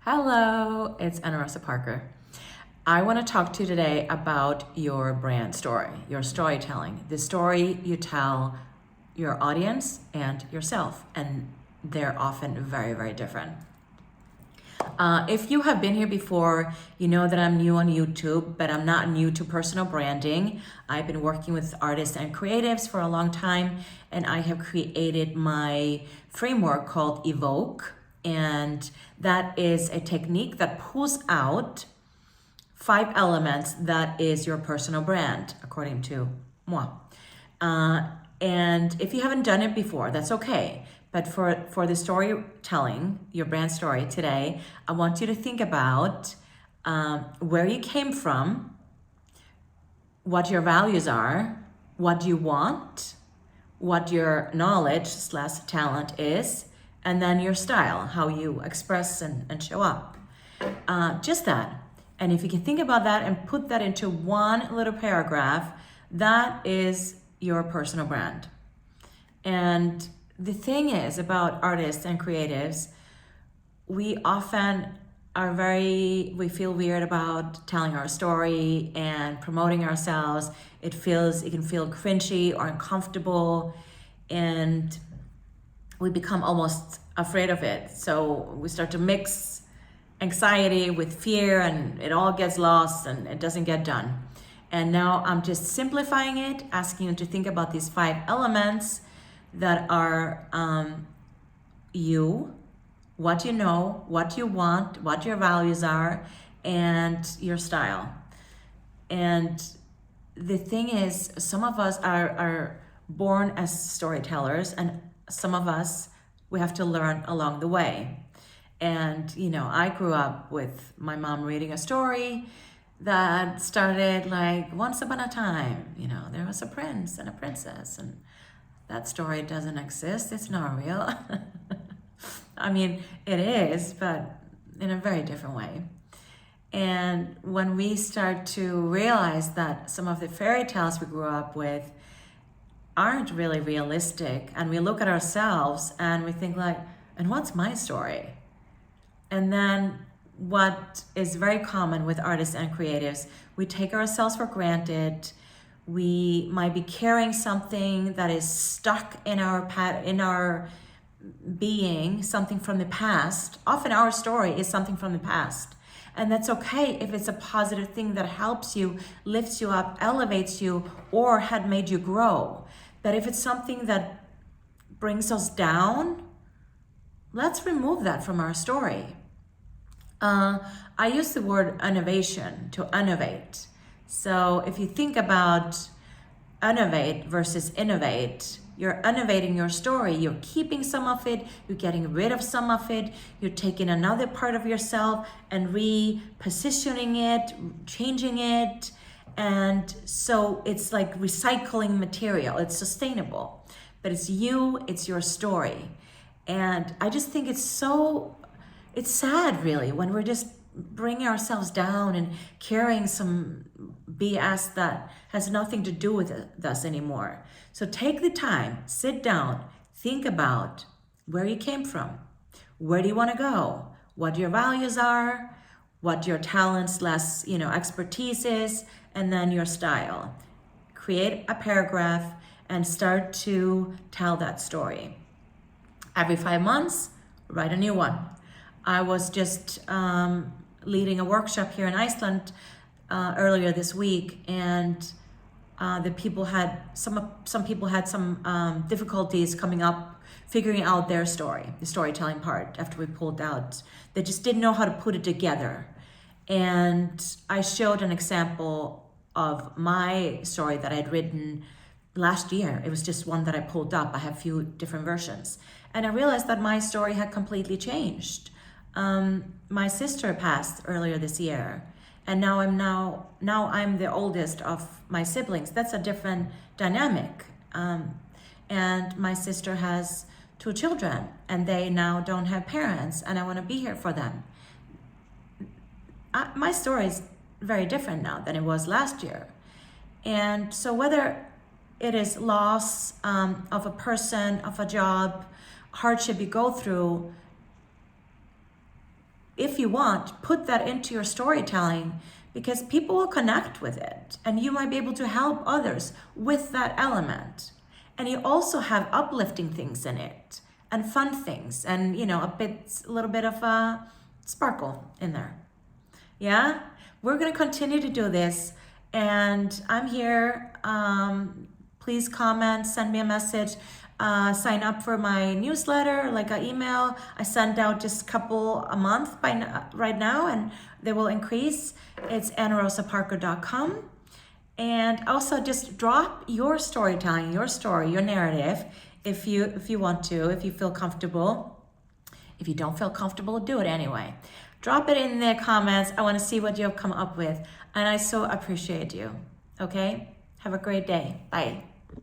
Hello, it's Anna Rosa Parker. I want to talk to you today about your brand story, your storytelling, the story you tell your audience and yourself, and they're often very, very different. If you have been here before, you know that I'm new on YouTube, but I'm not new to personal branding. I've been working with artists and creatives for a long time, and I have created my framework called Evoke. And that is a technique that pulls out 5 elements that is your personal brand, according to moi. And if you haven't done it before, that's okay. But for the storytelling, your brand story today, I want you to think about where you came from, what your values are, what you want, what your knowledge / talent is, and then your style, how you express and show up. Just that. And if you can think about that and put that into one little paragraph, that is your personal brand. And the thing is about artists and creatives, we often we feel weird about telling our story and promoting ourselves. It can feel cringy or uncomfortable, and we become almost afraid of it. So we start to mix anxiety with fear, and it all gets lost and it doesn't get done. And now I'm just simplifying it, asking you to think about these 5 elements that are you, what you know, what you want, what your values are, and your style. And the thing is, some of us are born as storytellers, and some of us, we have to learn along the way. And, I grew up with my mom reading a story that started like, once upon a time, there was a prince and a princess, and that story doesn't exist. It's not real. I mean, it is, but in a very different way. And when we start to realize that some of the fairy tales we grew up with aren't really realistic, and we look at ourselves and we think like, and what's my story? And then what is very common with artists and creatives, we take ourselves for granted. We might be carrying something that is stuck in our being, something from the past. Often our story is something from the past. And that's okay if it's a positive thing that helps you, lifts you up, elevates you, or had made you grow. But if it's something that brings us down, let's remove that from our story. I use the word innovation, to innovate. So if you think about innovate versus innovate, you're innovating your story. You're keeping some of it, you're getting rid of some of it, you're taking another part of yourself and repositioning it, changing it. And so it's like recycling material. It's sustainable, but it's you, it's your story. And I just think it's sad really when we're just bringing ourselves down and carrying some BS that has nothing to do with us anymore. So take the time, sit down, think about where you came from, where do you want to go, what your values are, what your talents / expertise is, and then your style. Create a paragraph and start to tell that story. Every 5 months, write a new one. I was just leading a workshop here in Iceland earlier this week, and some people had some difficulties coming up, figuring out their story, the storytelling part after we pulled out. They just didn't know how to put it together. And I showed an example of my story that I'd written last year. It was just one that I pulled up. I have a few different versions. And I realized that my story had completely changed. My sister passed earlier this year, and now I'm the oldest of my siblings. That's a different dynamic. And my sister has 2 children, and they now don't have parents, and I want to be here for them. My story is very different now than it was last year. And so whether it is loss of a person, of a job, hardship you go through, if you want, put that into your storytelling, because people will connect with it and you might be able to help others with that element. And you also have uplifting things in it and fun things and, you know, a little bit of a sparkle in there. Yeah, we're going to continue to do this, and I'm here. Please comment, send me a message, sign up for my newsletter, like an email. I send out just a couple a month right now, and they will increase. It's AnnaRosaParker.com. And also just drop your storytelling, your story, your narrative, if you want to, if you feel comfortable. If you don't feel comfortable, do it anyway. Drop it in the comments. I want to see what you have come up with. And I so appreciate you. Okay? Have a great day. Bye.